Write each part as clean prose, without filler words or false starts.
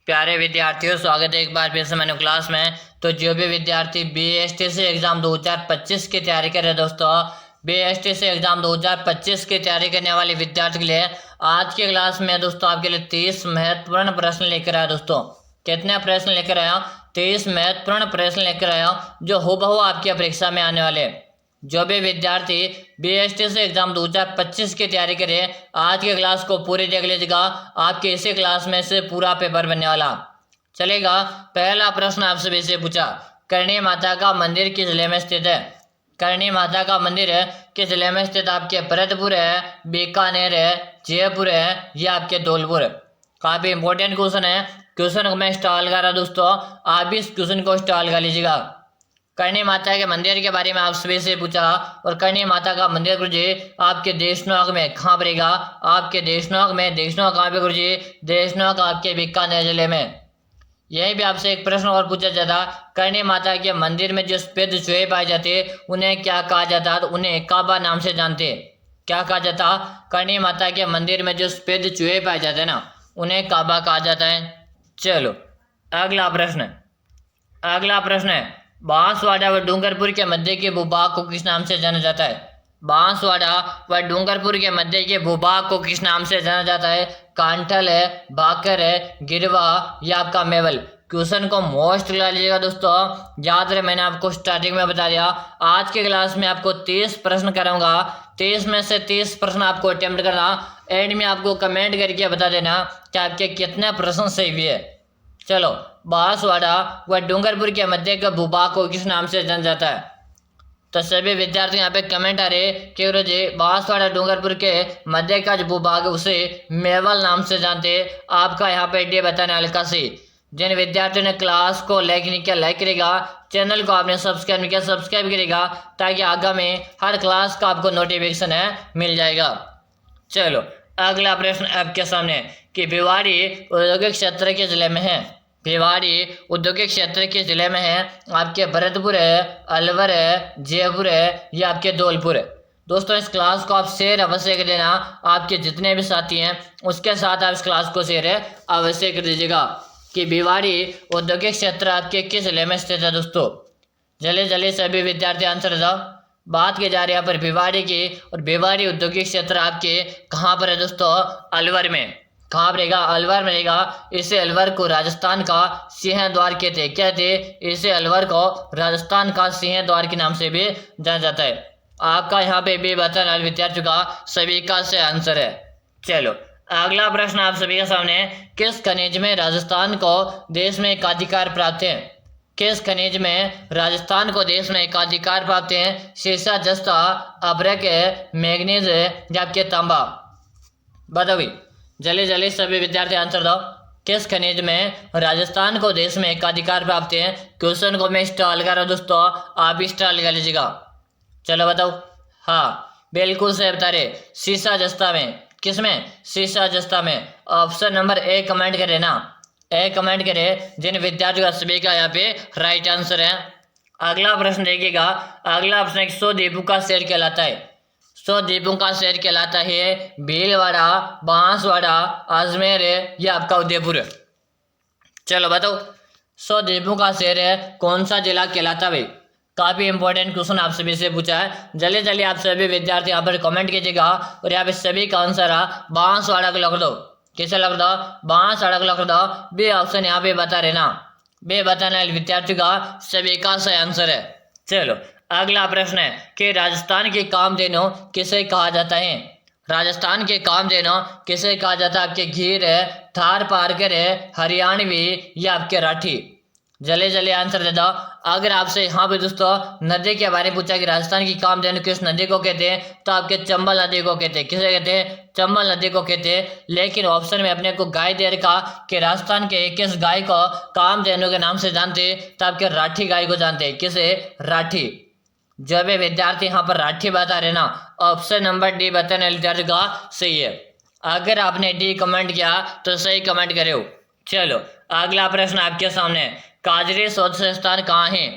प्यारे विद्यार्थियों, स्वागत है एक बार फिर से मैंने क्लास में। तो जो भी विद्यार्थी BSTC एग्जाम 2025 की तैयारी कर रहे हैं दोस्तों, BSTC एग्जाम 2025 की तैयारी करने वाले विद्यार्थी के लिए आज की क्लास में दोस्तों आपके लिए 30 महत्वपूर्ण प्रश्न लेकर आया। दोस्तों कितने प्रश्न लेकर आया? 30 महत्वपूर्ण प्रश्न लेकर आया जो हूबहू आपकी परीक्षा में आने वाले। जो भी विद्यार्थी BSTC एग्जाम 2025 की तैयारी करें, आज के क्लास को पूरी देख लीजिएगा। आपके इसी क्लास में से पूरा पेपर बनने वाला चलेगा। पहला प्रश्न आपसे भी से पूछा, करणी माता का मंदिर किस जिले में स्थित है? करणी माता का मंदिर है किस जिले में स्थित? आपके भरतपुर है, बीकानेर है, जयपुर है या आपके धौलपुर? काफी इंपॉर्टेंट क्वेश्चन है। क्वेश्चन को मैं स्टॉल कर रहा दूस्तों, आप भी इस क्वेश्चन को स्टॉल कर लीजिएगा। करणी माता के मंदिर के बारे में आप सभी से पूछा, और करणी माता का मंदिर गुरुजी आपके देशनोक में कहाँ पड़ेगा? आपके देशनोक में। देशनोक कहाँ पे गुरुजी? देशनोक आपके बीकानेर जिले में। यहीं भी आपसे एक प्रश्न और पूछा जाता, करणी माता के मंदिर में जो सफेद चूहे पाए जाते उन्हें क्या कहा जाता? तो उन्हें काबा नाम से जानते। क्या कहा जाता? करणी माता के मंदिर में जो सफेद चूहे पाए जाते हैं ना, उन्हें काबा कहा जाता है। चलो अगला प्रश्न है, बांसवाड़ा व डूंगरपुर के मध्य के भूभाग को किस नाम से जाना जाता है? बांसवाड़ा व डूंगरपुर के मध्य के भूभाग को किस नाम से जाना जाता है? कांठल है, भाकर है, गिरवा या आपका मेवल? क्वेश्चन को मोस्ट ला लीजिएगा दोस्तों। याद रहे मैंने आपको स्टार्टिंग में बता दिया, आज के क्लास में आपको 30 प्रश्न कराऊंगा। 30 में से 30 प्रश्न आपको अटेम्प्ट करना। एंड में आपको कमेंट करके बता देना कि आपके कितने प्रश्न सही हुए। चलो, बांसवाड़ा व डूंगरपुर के मध्य के भूभाग को किस नाम से जाना जाता है? तो सभी विद्यार्थी यहाँ पे कमेंट आ रहे कि गुरुजी बांसवाड़ा डूंगरपुर के मध्य का जो भूभाग है उसे मेवल नाम से जानते। आपका यहाँ पे डी बताने हल्का सी। जिन विद्यार्थियों ने क्लास को लाइक नहीं किया लाइक करेगा, चैनल को आपने सब्सक्राइब नहीं किया सब्सक्राइब करेगा, ताकि आगामी हर क्लास का आपको नोटिफिकेशन है मिल जाएगा। चलो अगला प्रश्न आपके सामने कि भिवाड़ी औद्योगिक क्षेत्र के जिले में है। भिवाड़ी औद्योगिक क्षेत्र के जिले में है आपके भरतपुर है, अलवर है, जयपुर है या आपके धौलपुर है? दोस्तों इस क्लास को आप शेयर अवश्य कर देना। आपके जितने भी साथी हैं उसके साथ आप इस क्लास को शेयर अवश्य कर दीजिएगा कि भिवाड़ी औद्योगिक क्षेत्र आपके किस जिले में स्थित है। दोस्तों जल्दी सभी विद्यार्थी आंसर दो। बात की जा रही है यहाँ पर भिवाड़ी की, और भिवाड़ी औद्योगिक क्षेत्र आपके कहाँ पर है दोस्तों? अलवर में। कहाँ पर रहेगा? अलवर में रहेगा। इसे अलवर को राजस्थान का सिंह द्वार कहते। क्या थे? इसे अलवर को राजस्थान का सिंह द्वार के नाम से भी जाना जाता है। आपका यहाँ पे भी बताना विद्यार्थियों का सभी का से आंसर है। चलो अगला प्रश्न आप सभी के सामने, किस खनिज में राजस्थान को देश में एकाधिकार प्राप्त है? किस खनिज में राजस्थान को देश में एकाधिकार प्राप्त है? सीसा, जस्ता, अभ्रक है, मैग्नीज है या आपके तांबा? बताओ भी जल्दी सभी विद्यार्थी आंसर दो। किस खनिज में राजस्थान को देश में एकाधिकार प्राप्त है? क्वेश्चन को मैं स्टॉल कर रहा हूँ दोस्तों, आप भी स्टॉल कर लीजिएगा। चलो बताओ। हाँ बिल्कुल सही बता रहे, सीसा जस्ता में। किसमें? सीसा जस्ता में। ऑप्शन नंबर ए कमेंट करें ना, ए कमेंट करें जिन विद्यार्थियों का सभी का यहाँ पे राइट आंसर है। अगला प्रश्न देखिएगा। अगला प्रश्न 100 द्वीपों का शहर कहलाता है। 100 द्वीपों का शहर कहलाता है भीलवाड़ा, बांसवाड़ा, अजमेर या आपका उदयपुर? चलो बताओ 100 द्वीपों का शहर है कौन सा जिला कहलाता है? काफी इंपॉर्टेंट क्वेश्चन आप सभी से पूछा है। जल्दी आप सभी विद्यार्थी यहाँ पर कमेंट कीजिएगा, और यहाँ पे सभी का आंसर है बांसवाड़ा को लिख दो। किसे लिख दो? बांसवाड़ा को लिख दो। बी ऑप्शन यहाँ पे बता रहे ना, बे बताने वाले विद्यार्थियों का सभी का सही आंसर है। चलो अगला प्रश्न है कि राजस्थान के कामधेनु किसे कहा जाता है? राजस्थान के कामधेनु किसे कहा जाता है? आपके घीर है, थार पारकर है, हरियाणवी या आपके राठी? जल्दी आंसर दे दो। अगर आपसे यहाँ पे दोस्तों नदी के बारे में पूछा कि राजस्थान की कामधेनु किस नदी को कहते हैं, तो आपके चंबल नदी को कहते हैं। किसे कहते हैं? चंबल नदी को कहते हैं। लेकिन ऑप्शन में अपने को गाय दे रखा कि राजस्थान के किस गाय को कामधेनु के नाम से जानते, तो आपके राठी गाय को जानते हैं। किसे? राठी। जब ये विद्यार्थी यहाँ पर राठी बता रहे ना, ऑप्शन नंबर डी बताने विद्यार्थी का सही है। अगर आपने डी कमेंट किया तो सही कमेंट करे हो। चलो अगला प्रश्न आपके सामने, काजरी शोध संस्थान कहाँ है?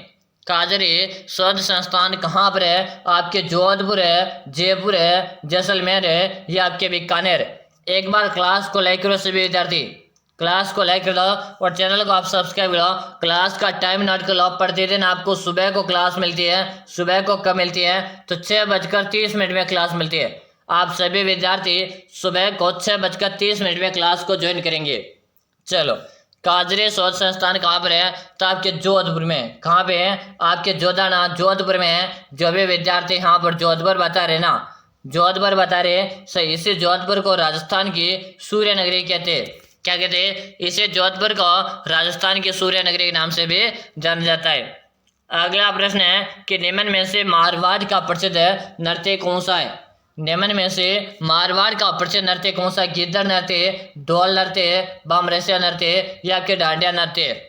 काजरी शोध संस्थान कहाँ पर है? आपके जोधपुर है, जयपुर है, जैसलमेर है या आपके बीकानेर? एक बार क्लास को लाइक करो सभी विद्यार्थी। क्लास को लाइक कर दो और चैनल को आप सब्सक्राइब कर दो। क्लास का टाइम नोट कर लो। प्रतिदिन आपको सुबह को क्लास मिलती है। सुबह को कब मिलती है? तो 6:30 में क्लास मिलती है। आप सभी विद्यार्थी सुबह को 6:30 में क्लास को ज्वाइन करेंगे। चलो, काजरे शोध संस्थान कहाँ पर है? तो आपके जोधपुर में। कहाँ पे है? आपके जोधपुर में है। जो भी विद्यार्थी यहाँ पर जोधपुर बता रहे ना, जोधपुर बता रहे सही। इसी जोधपुर को राजस्थान की सूर्य नगरी कहते हैं। क्या कहते हैं? इसे जोधपुर को राजस्थान की सूर्य नगरी के नाम से भी जाना जाता है। अगला प्रश्न है कि निम्न में से मारवाड़ का प्रसिद्ध नृत्य कौन सा है? निम्न में से मारवाड़ का प्रसिद्ध नृत्य कौन सा? गिद्दड़ नृत्य, ढोल नृत्य, बमरसिया नृत्य या आपके डांडिया नृत्य?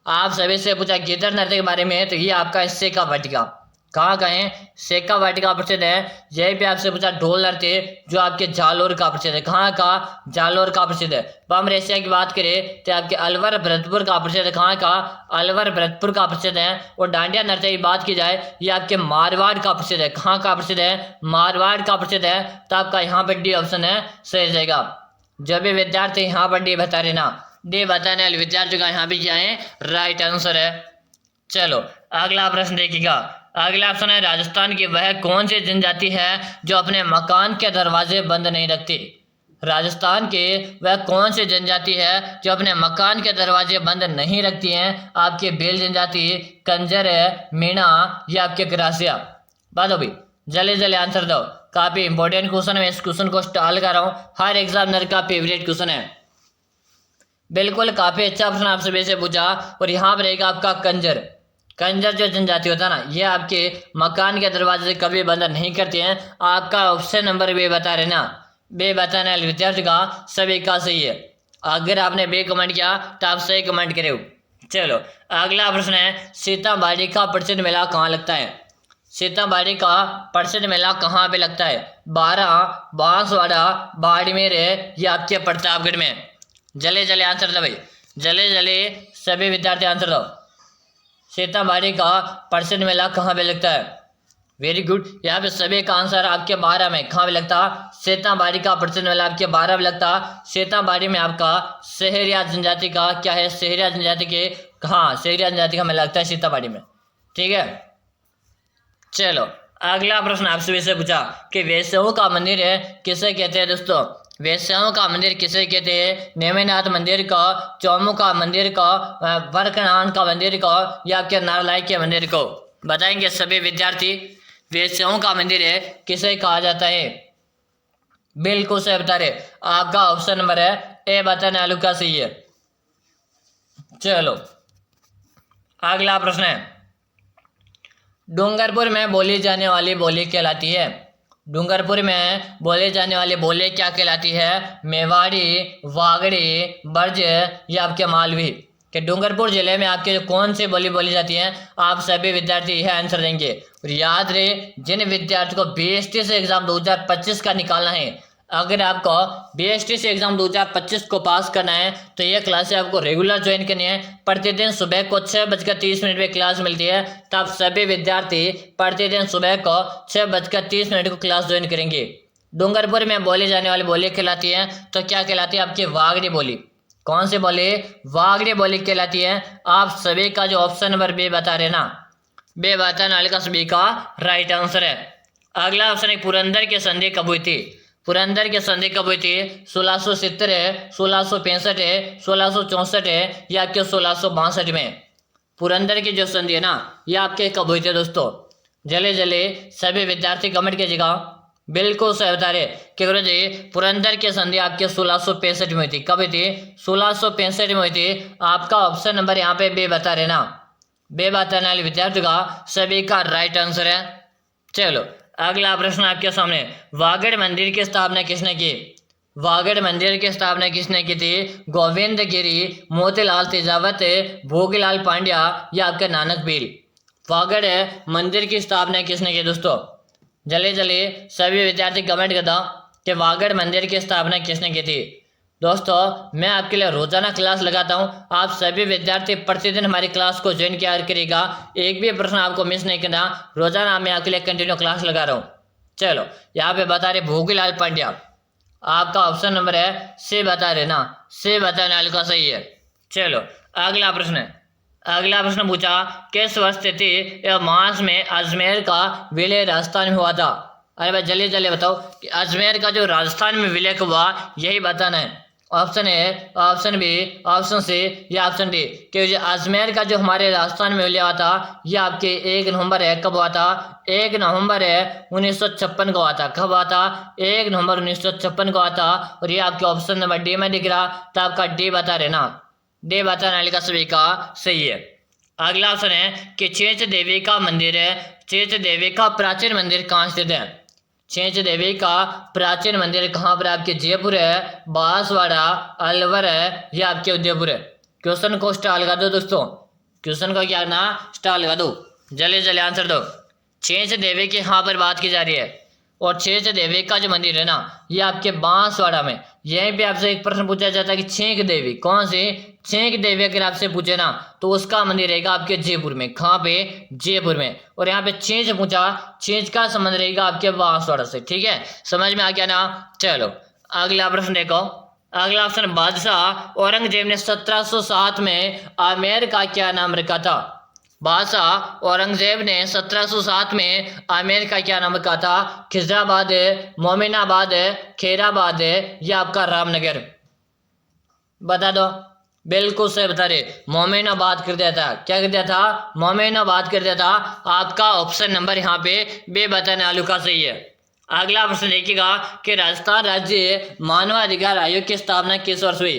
आप सभी से पूछा गिद्दड़ नृत्य के बारे में, तो ये आपका सेका वाटिका। कहाँ का है? सेका वाटिका प्रसिद्ध है। यही पे आपसे पूछा ढोल नृत्य, जो आपके जालोर का प्रसिद्ध है। कहाँ का? जालोर का प्रसिद्ध है। बमरसिया की बात करें तो आपके अलवर भरतपुर का प्रसिद्ध है। कहाँ का? अलवर भरतपुर का प्रसिद्ध है। और डांडिया नृत्य की बात की जाए, ये आपके मारवाड़ का प्रसिद्ध है। कहाँ का प्रसिद्ध है? मारवाड़ का प्रसिद्ध है। तो आपका यहाँ पर डी ऑप्शन है सही जाएगा। जब भी विद्यार्थी यहाँ पर डी बता रहे ना, डी बताने वाले विद्यार्थियों का यहाँ भी क्या है? राइट आंसर है। चलो, अगला प्रश्न देखिएगा। अगला ऑप्शन है राजस्थान की वह कौन सी जनजाति है जो अपने मकान के दरवाजे बंद नहीं रखती? राजस्थान के वह कौन सी जनजाति है जो अपने मकान के दरवाजे बंद नहीं रखती हैं? आपके भील जनजाति, कंजर है, मीणा या आपके ग्रासिया? बताओ भाई, जल्दी जल्दी आंसर दो। काफी इंपॉर्टेंट क्वेश्चन है। इस क्वेश्चन को स्टाल कर रहा हूँ, हर एग्जामिनर का फेवरेट क्वेश्चन है। बिल्कुल काफी अच्छा प्रश्न आप सभी से पूछा। और यहाँ पर रहेगा आपका कंजर। कंजर जो जनजाति होता है ना, ये आपके मकान के दरवाजे कभी बंद नहीं करते हैं। आपका ऑप्शन नंबर बे बता रहे ना, बे बताने वाले विद्यार्थी का सभी का सही है। अगर आपने बे कमेंट किया तो आप सही कमेंट करे। चलो, अगला प्रश्न है सीताबाड़ी का प्रसिद्ध मेला कहाँ लगता है? सीताबाड़ी का प्रसिद्ध मेला कहाँ पे लगता है? बारा, बांसवाड़ा, बाड़मेर या आपके प्रतापगढ़ में? जल्दी जल्दी आंसर दो भाई, जल्दी जल्दी सभी विद्यार्थी आंसर दो। सीताबाड़ी का प्रसिद्ध मेला कहाँ पे लगता है? Very good. यहाँ पे सभी का आंसर आपके 12 में। कहाँ पे लगता? सीताबाड़ी का प्रसिद्ध मेला आपके 12 में लगता। सीताबाड़ी में आपका सहरिया जनजाति का क्या है? सहरिया जनजाति के, हाँ, सहरिया जनजाति का मेला लगता है सीताबाड़ी में। ठीक है। चलो, अगला प्रश्न आपसे से पूछा कि वैष्णव का मंदिर है किसे कहते हैं? दोस्तों, वैष्णव का मंदिर किसे कहते हैं? नेमिनाथ मंदिर का, चौमुखा मंदिर का, वर्कनान का मंदिर का या आपके नारलाई के मंदिर को? बताएंगे सभी विद्यार्थी। वैष्णव का मंदिर है किसे कहा जाता है? बिल्कुल सही बता रहे। आपका ऑप्शन नंबर है ए बताने वालों का सही है। चलो, अगला प्रश्न है डूंगरपुर में बोली जाने वाली बोली कहलाती है? डूंगरपुर में बोले जाने वाली बोली क्या कहलाती है? मेवाड़ी, वागड़ी, ब्रज या आपके मालवी? कि डूंगरपुर जिले में आपके कौन सी बोली बोली जाती है? आप सभी विद्यार्थी यह आंसर देंगे। और याद रहे, जिन विद्यार्थियों को बीएसटी से एग्जाम 2025 का निकालना है, अगर आपको बीएसटी से एग्जाम 2025 को पास करना है तो ये क्लासें आपको रेगुलर ज्वाइन करनी है। प्रतिदिन सुबह को 6:30 में क्लास मिलती है। तो आप सभी विद्यार्थी प्रतिदिन सुबह को 6:30 को क्लास ज्वाइन करेंगे। डूंगरपुर में बोली जाने वाली बोली कहलाती है तो क्या कहलाती है? आपकी वागड़ी बोली। कौन सी बोली? वागड़ी बोली कहलाती है। आप सभी का जो ऑप्शन नंबर बे बता रहे ना, बे बताने वाले का सभी का राइट आंसर है। अगला ऑप्शन है पुरंदर की संधि कब हुई थी? पुरंदर की संधि कब हुई थी? 1670 है, 1665 है, 1664 है या आपके 1662 में? पुरंदर की जो संधि है ना, ये आपके कब हुई थी दोस्तों? जल्दी जल्दी सभी विद्यार्थी कमेंट कीजिएगा। बिल्कुल सही बता रहे कि गुरु जी पुरंदर की संधि आपके 1665 में हुई थी। कब हुई थी? 1665 में हुई थी। आपका ऑप्शन नंबर यहाँ पे बे बता रहे ना, बे बताने वाले विद्यार्थियों का सभी का राइट आंसर है। चलो, अगला प्रश्न आपके सामने, वागड़ मंदिर की स्थापना किसने की? वागड़ मंदिर की स्थापना किसने की थी? गोविंद गिरी, मोतीलाल तेजावत, भोगीलाल पांड्या या आपके नानक बील? वागड़ मंदिर की स्थापना किसने की दोस्तों? जल्दी जल्दी सभी विद्यार्थी कमेंट कर दो कि वागड़ मंदिर की स्थापना किसने की थी। दोस्तों, मैं आपके लिए रोजाना क्लास लगाता हूं। आप सभी विद्यार्थी प्रतिदिन हमारी क्लास को ज्वाइन किया करिएगा। एक भी प्रश्न आपको मिस नहीं करना। रोजाना मैं आपके लिए कंटिन्यू क्लास लगा रहा हूं। चलो, यहाँ पे बता रहे भोगीलाल पांड्या। आपका ऑप्शन नंबर है सी बता रहे ना, सी बताने वाले का सही है। चलो अगला प्रश्न, अगला प्रश्न पूछा किस वर्ष तिथि एवं मास में अजमेर का विलय राजस्थान में हुआ था। अरे भाई जल्दी जल्दी बताओ कि अजमेर का जो राजस्थान में विलय हुआ यही बताना है। Option A, option B, option C या ऑप्शन डी। कि जो अजमेर का जो हमारे राजस्थान में विलय हुआ था यह आपके 1 नवंबर है, कब हुआ था? 1 नवंबर है 1956 को हुआ था। कब हुआ था? 1 नवंबर 1956 को हुआ था। और ये आपके ऑप्शन नंबर डी में दिख रहा, तो आपका डी बता रहे ना, डी बताने वाले का सभी का सही है। अगला ऑप्शन है कि चेच देवी का मंदिर है, चेच देवी का प्राचीन मंदिर कहाँ स्थित है? चेच देवी का प्राचीन मंदिर कहाँ पर? आपके जयपुर है, बांसवाड़ा, अलवर है या आपके उदयपुर है? क्वेश्चन को स्टार लगा दो दोस्तों, क्वेश्चन को क्या ना स्टार लगा दो, जल्दी जल्दी आंसर दो। चेच देवी की यहाँ पर बात की जा रही है और चेच देवी का जो मंदिर है ना ये आपके बांसवाड़ा में। यहीं पे आपसे एक प्रश्न पूछा जाता है कि छेक देवी कौन सी? छेक देवी अगर आपसे पूछे ना तो उसका मंदिर रहेगा आपके जयपुर में। कहाँ पे? जयपुर में। और यहाँ पे छेच पूछा, छेच का संबंध रहेगा आपके बांसवाड़ा से। ठीक है, समझ में आ गया ना? चलो अगला प्रश्न देखो, अगला ऑप्शन बादशाह औरंगजेब ने 1707 में आमेर का क्या नाम रखा था? बादशाह औरंगजेब ने 1707 में आमेर का क्या नाम रखा था? खिजराबाद है, मोमिनाबाद है, खेराबाद है या आपका रामनगर? बता दो। बिल्कुल सही बता रहे, मोमिनाबाद कर दिया था। क्या कर दिया था? मोमिनाबाद कर दिया था। आपका ऑप्शन नंबर यहाँ पे बे बताने वालों का सही है। अगला प्रश्न देखिएगा कि राजस्थान राज्य मानवाधिकार आयोग की स्थापना किस वर्ष हुई?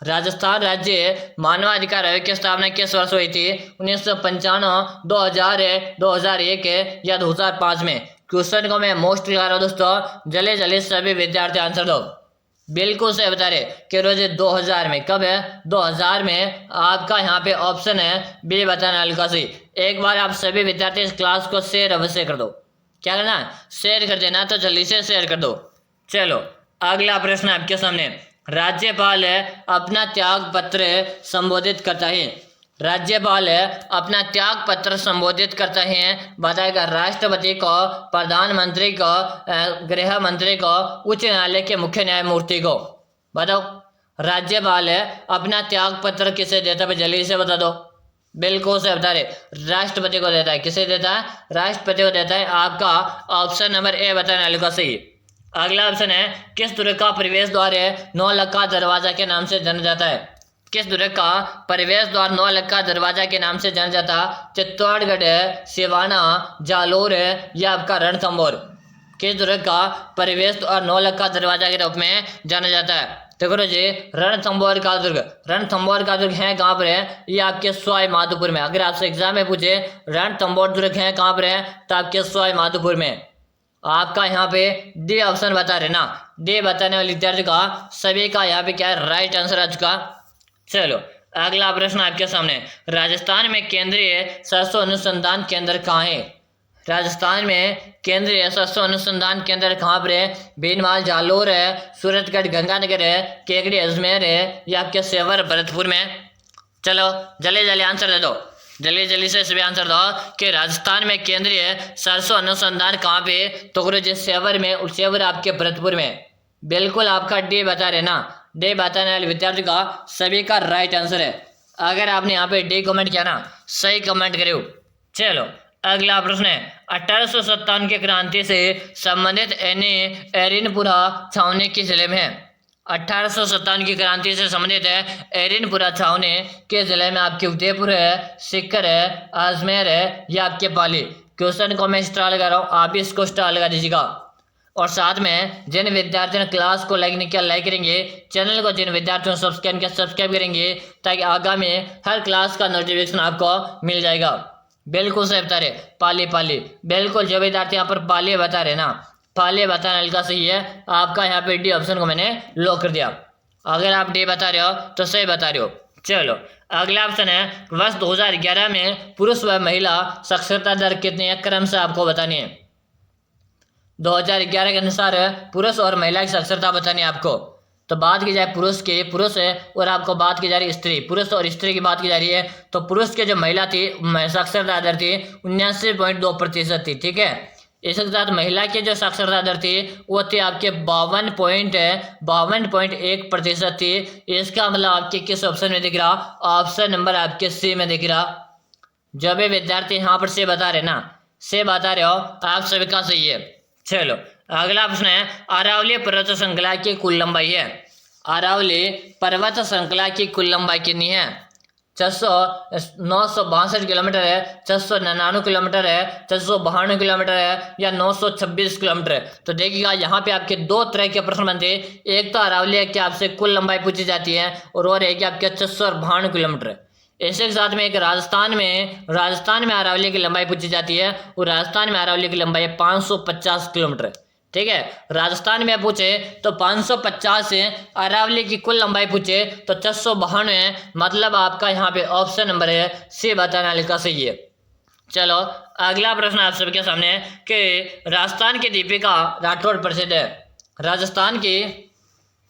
राजस्थान राज्य मानवाधिकार आयोग की स्थापना किस वर्ष हुई थी? 1995, 2000 है, 2001 है या 2005 में? क्वेश्चन को मैं मोस्ट लगा रहा हूँ दोस्तों, जल्दी जल्दी सभी विद्यार्थी आंसर दो। बिल्कुल सही बता रहे कि रोज 2000 में। कब है? 2000 में। आपका यहाँ पे ऑप्शन है बी बताने वाले का सही। एक बार आप सभी विद्यार्थी इस क्लास को शेयर अवश्य कर दो। क्या करना? शेयर कर देना, तो जल्दी से शेयर कर दो। चलो अगला प्रश्न आपके सामने, राज्यपाल अपना त्याग पत्र संबोधित करता है, राज्यपाल अपना त्याग पत्र संबोधित करता है बताएगा राष्ट्रपति को, प्रधानमंत्री को, गृह मंत्री को, उच्च न्यायालय के मुख्य न्यायमूर्ति को? बताओ राज्यपाल अपना त्याग पत्र किसे देता है? जल्दी से बता दो। बिल्कुल से बता रहे, राष्ट्रपति को देता है। किसे देता है? राष्ट्रपति को देता है। आपका ऑप्शन नंबर ए बताने वाले का सही। अगला ऑप्शन है किस दुर्ग का प्रवेश द्वार है 9 लक्का दरवाजा के नाम से जाना जाता है? किस दुर्ग का प्रवेश द्वार 9 लक्का दरवाजा के नाम से जाना जाता? चित्तौड़गढ़ है, सिवाना, जालोर है या आपका रणथंभौर? किस दुर्ग का प्रवेश द्वार 9 लक्का दरवाजा के रूप में जाना जाता है? तो करो जी, रणथंभौर का दुर्ग। रणथंभौर का दुर्ग है कहाँ पर है? ये आपके सवाई माधोपुर में। अगर आपसे एग्जाम में पूछे रणथंभौर दुर्ग है कहाँ पर है, तो आपके सवाई माधोपुर में। आपका यहाँ पे डी ऑप्शन बता रहे ना, डी बताने वाले विद्यार्थी का सभी का यहाँ पे क्या है? राइट आंसर आ चुका। चलो अगला प्रश्न आपके सामने, राजस्थान में केंद्रीय सरसों अनुसंधान केंद्र कहाँ है? राजस्थान में केंद्रीय सरसों अनुसंधान केंद्र कहाँ पर है? भीनमाल जालोर है, सूरतगढ़ गंगानगर है, केकड़ी अजमेर है या आपके सेवर भरतपुर में? चलो जल्दी जल्दी आंसर दे दो, जल्दी जल्दी से सभी आंसर दो कि राजस्थान में केंद्रीय सरसों अनुसंधान कहाँ पे? तो गुरु जी सेवर में, और सेवर आपके भरतपुर में। बिल्कुल आपका डी बता रहे ना, डी बताने वाले विद्यार्थी का सभी का राइट आंसर है। अगर आपने यहाँ पे डी कमेंट किया ना, सही कमेंट करे। चलो अगला प्रश्न है, 1857 की क्रांति से संबंधित एरिनपुरा छावनी किस जिले में है? 1857 की क्रांति से संबंधित है एरिनपुरा छावनी के जिले में? आपके उदयपुर है, सीकर है, अजमेर है या आपके पाली? क्वेश्चन को मैं स्टार लगा रहा हूँ, आप भी इसको स्टार लगा दीजिएगा। और साथ में जिन विद्यार्थियों ने क्लास को लाइक करेंगे, चैनल को जिन विद्यार्थियों ने सब्सक्राइब करेंगे, ताकि आगामी हर क्लास का नोटिफिकेशन आपको मिल जाएगा। बिल्कुल सही बता रहे, पाली पाली। बिल्कुल जो विद्यार्थी यहाँ पर पाली बता रहे ना, पाली बताने वाले का सही है। आपका यहाँ पे डी ऑप्शन को मैंने लॉक कर दिया। अगर आप डी बता रहे हो तो सही बता रहे हो। चलो अगला ऑप्शन है, वर्ष 2011 में पुरुष व महिला साक्षरता दर कितनी है? क्रम से आपको बतानी है। 2011 के अनुसार पुरुष और महिला की साक्षरता बतानी है आपको। तो बात की जाए पुरुष की, पुरुष है, और आपको बात की जा रही है स्त्री, पुरुष और स्त्री की बात की जा रही है। तो पुरुष के जो महिला थी साक्षरता दर थी 79.2% थी। ठीक है, इसके साथ महिला की जो साक्षरता दर थी वो थी आपके 52.1% थी। इसका मतलब आपके किस ऑप्शन में दिख रहा? ऑप्शन नंबर आपके सी में दिख रहा। जो भी विद्यार्थी यहाँ पर से बता रहे ना, से बता रहे हो आप सभी का सही है। चलो अगला प्रश्न है, अरावली पर्वत श्रृंखला की कुल लंबाई है। अरावली पर्वत श्रृंखला की कुल लंबाई कितनी है? 962 किलोमीटर है, 699 किलोमीटर है, 692 किलोमीटर है, या 926 किलोमीटर है। तो देखिएगा यहाँ पे आपके दो तरह के प्रश्न बनते हैं। एक तो अरावली है कि आपसे कुल लंबाई पूछी जाती है, और एक आपके 692 किलोमीटर है। इसके साथ में एक राजस्थान में अरावली की लंबाई पूछी जाती है, और राजस्थान में अरावली की लंबाई 550 किलोमीटर है। ठीक है, राजस्थान में पूछे तो 550 है, अरावली की कुल लंबाई पूछे तो 692 है। मतलब आपका यहाँ पे ऑप्शन नंबर है सी बताना लिखा सही है। चलो अगला प्रश्न आप सबके सामने है कि राजस्थान की दीपिका राठौड़ प्रसिद्ध है। राजस्थान की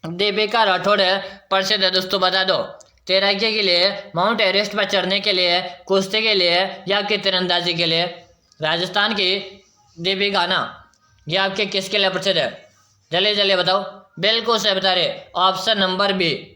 दीपिका राठौड़ प्रसिद्ध है दोस्तों, बता दो। तैराकी के लिए, माउंट एवरेस्ट पर चढ़ने के लिए, कुश्ती के लिए, या कि तीरंदाजी के लिए? राजस्थान की दीपिका ना, ये आपके किसके लिए प्रसिद्ध है? जल्दी जल्दी बताओ। बिल्कुल सही बता रहे, ऑप्शन नंबर बी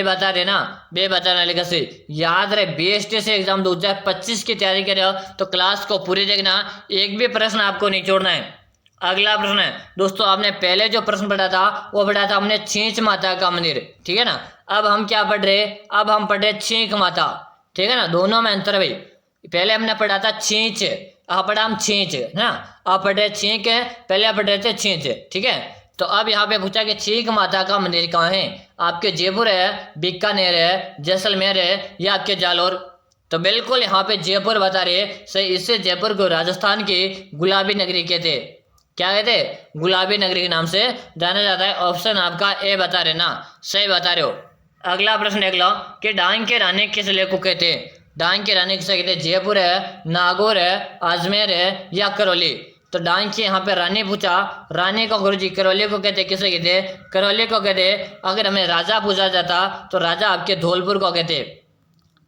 बता रहे ना, बे बताना लिखा सही। याद रहे बीएसटी से एग्जाम 2025 की तैयारी कर रहे हो तो क्लास को पूरी देखना, एक भी प्रश्न आपको नहीं छोड़ना है। अगला प्रश्न है दोस्तों, आपने पहले जो प्रश्न पढ़ा था वो पढ़ा था हमने छींच माता का मंदिर, ठीक है ना। अब हम क्या पढ़ रहे? अब हम पढ़ रहे छींक माता, ठीक है ना। दोनों में अंतर भाई, पहले हमने पढ़ा था छींच, अब पढ़ा हम छींच ना। आप पढ़ रहे छींक है, पहले आप पढ़ रहे थे छींच, ठीक है। तो अब यहाँ पे पूछा कि छींक माता का मंदिर कहाँ है? आपके जयपुर है, बीकानेर है, जैसलमेर है, या आपके जालोर? तो बिल्कुल यहाँ पे जयपुर बता रहे सही। इससे जयपुर को राजस्थान की गुलाबी नगरी कहते, क्या कहते? गुलाबी नगरी के नाम से जाना जाता है। ऑप्शन आपका ए बता रहे ना, सही बता रहे हो। अगला प्रश्न देख लो कि डांग के रानी किस जिले को कहते हैं? डांग की रानी किसे कहते हैं? जयपुर है, नागौर है, अजमेर है, या करौली? तो डांग की यहाँ पे रानी पूछा, रानी को गुरुजी करौली को कहते, किसे कहते? करौली को कहते। अगर हमें राजा पूछा जाता तो राजा आपके धौलपुर को कहते,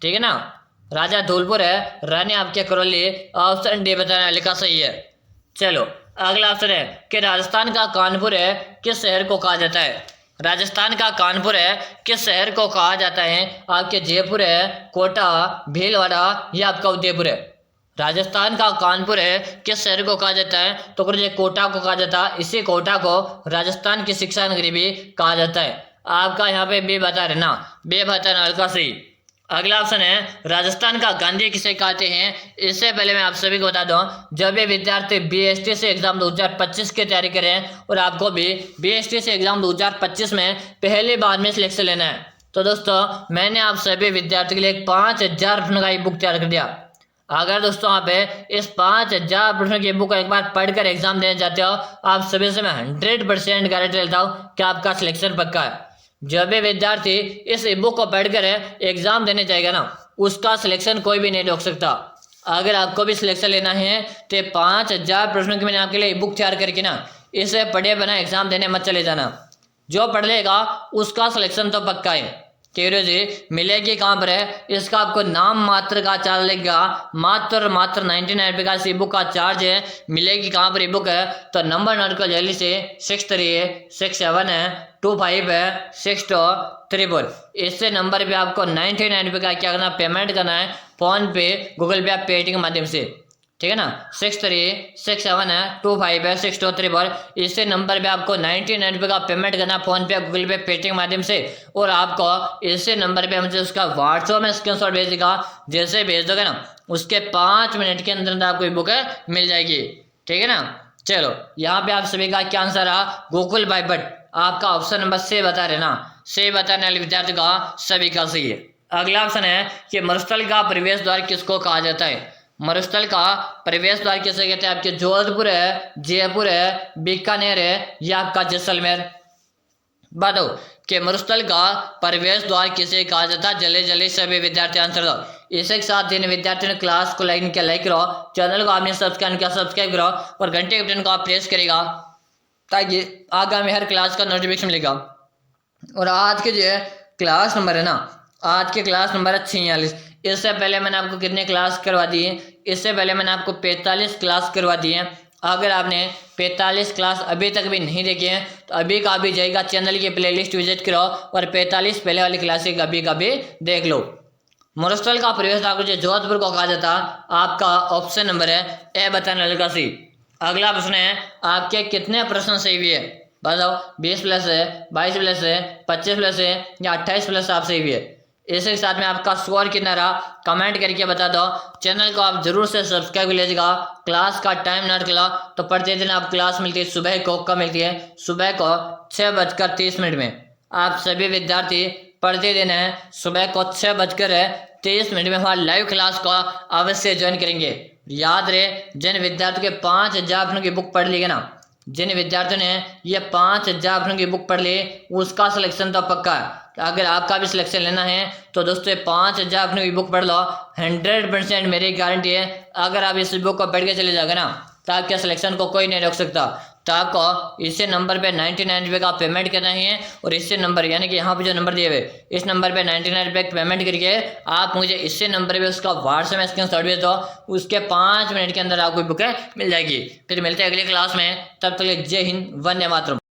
ठीक है ना। राजा धौलपुर है, रानी आपके करौली। ऑप्शन डी बताना लिखा सही है। चलो अगला ऑप्शन है कि राजस्थान का कानपुर है किस शहर को कहा जाता है? राजस्थान का कानपुर है किस शहर को कहा जाता है? आपके जयपुर है, कोटा, भीलवाड़ा, या आपका उदयपुर है? राजस्थान का कानपुर है किस शहर को कहा जाता है? तो गुरुजी कोटा को कहा जाता है। इसी कोटा को राजस्थान की शिक्षा नगरी भी कहा जाता है। आपका यहाँ पे बे बता रहे ना, बे बताना हल्का सही। अगला ऑप्शन है राजस्थान का गांधी किसे कहते हैं? इससे पहले मैं आप सभी को बता दूं, जब ये विद्यार्थी बीएसटी से एग्जाम 2025 की तैयारी करें और आपको भी बीएसटी से एग्जाम 2025 में पहली बार में सिलेक्शन लेना है, तो दोस्तों मैंने आप सभी विद्यार्थियों के लिए 5000 प्रश्नों का बुक तैयार कर दिया। अगर दोस्तों आप इस 5000 प्रश्नों की बुक एक बार पढ़कर एग्जाम देने जाते हो, आप सभी से मैं 100% गारंटी लेता हूँ कि आपका सिलेक्शन पक्का है। जब भी विद्यार्थी इस बुक को पढ़कर एग्जाम देने जाएगा ना, उसका सिलेक्शन कोई भी नहीं रोक सकता। अगर आपको भी सिलेक्शन लेना है तो 5000 प्रश्नों की मैंने आपके लिए बुक तैयार करके ना, इसे पढ़े बिना एग्जाम देने मत चले जाना। जो पढ़ लेगा उसका सिलेक्शन तो पक्का है। क्यों जी मिलेगी कहाँ पर है? इसका आपको नाम मात्र का चार्ज लगेगा, मात्र 99 रुपये का इस बुक का चार्ज है। मिलेगी कहाँ पर बुक है? तो नंबर नोट को जल्दी से 636725 इससे नंबर पे आपको 99 रुपये का क्या करना, पेमेंट करना है, फोन पे, गूगल पे, पेटीएम के माध्यम से, ठीक है ना। 6367256234 इससे नंबर पे आपको 99 रुपये का पेमेंट करना, फोन पे, गूगल पे, पेटीएम के माध्यम से। और आपको इससे नंबर पे मुझे उसका व्हाट्सएप में स्क्रीनशॉट भेज देगा। जैसे भेज दोगे ना, उसके 5 मिनट के अंदर आपको बुक मिल जाएगी, ठीक है ना। चलो यहाँ पे आप सभी का क्या आंसर रहा? गोकुल भाई भट्ट। आपका ऑप्शन नंबर से बता रहे ना, से बताने वाले विद्यार्थी का सभी का सही है। अगला ऑप्शन है कि मरुस्थल का प्रवेश द्वार किसको कहा जाता है? मरुस्थल का प्रवेश द्वार किसे कहते हैं? आपके जोधपुर है, जयपुर है, बीकानेर है, या आपका जैसलमेर? बताओ कि मरुस्थल का प्रवेश द्वार किसे कहा जाता है? जल्दी जल्दी सभी विद्यार्थी आंसर दो। इसके साथ जिन विद्यार्थियों ने क्लास को लाइक करो, चैनल को आपने सब्सक्राइब करो और घंटे के बटन को आप प्रेस करेगा ताकि आगामी हर क्लास का नोटिफिकेशन मिलेगा। और आज के जो क्लास नंबर है ना, आज के क्लास नंबर है 46। इससे पहले मैंने आपको कितने क्लास करवा दिए? इससे पहले मैंने आपको 45 क्लास करवा दिए। अगर आपने 45 क्लास अभी तक भी नहीं देखी है तो अभी का अभी जाएगा चैनल की प्लेलिस्ट विजिट करो और 45 पहले वाली क्लासेस अभी का भी देख लो। मोरस्टल का प्रवेश द्वार जो जोधपुर को कहा जाता, आपका ऑप्शन नंबर है ए बताने वाले का सी। अगला प्रश्न है, आपके कितने प्रश्न सही हुए? बताओ, 20 प्लस है, 22 प्लस है, 25 प्लस है या 28 प्लस आप सही हुए? इसके साथ में आपका स्कोर कितना रहा कमेंट करके बता दो। चैनल को आप जरूर से सब्सक्राइब कर लीजिएगा। क्लास का टाइम नोट कर लो तो प्रतिदिन आप क्लास मिलती है सुबह को, कब मिलती है? सुबह को 6:30 में। आप सभी विद्यार्थी प्रतिदिन है सुबह को 6:30 में हमारी लाइव क्लास को अवश्य ज्वाइन करेंगे। याद रहे, जिन विद्यार्थियों के 5,000 प्रश्नों की बुक पढ़ ली है ना, जिन विद्यार्थियों ने ये 5,000 प्रश्नों की बुक पढ़ ली, उसका सिलेक्शन तो पक्का है। अगर आपका भी सिलेक्शन लेना है तो दोस्तों 5,000 प्रश्नों की बुक पढ़ लो, 100% मेरी गारंटी है। अगर आप इस बुक को पढ़ के चले जाओगे ना तो आपके सिलेक्शन को कोई नहीं रोक सकता। तो आपको इसी नंबर पे 99 रुपये का पेमेंट करना है और इससे नंबर यानी कि यहाँ पे जो नंबर दिए हुए इस नंबर पे 99 रुपये पेमेंट करके आप मुझे इससे नंबर पे उसका व्हाट्सएप में स्क्रीनशॉट भेज दो। उसके 5 मिनट के अंदर आपको बुक मिल जाएगी। फिर मिलते हैं अगली क्लास में, तब तक जय हिंद, वंदे मातरम।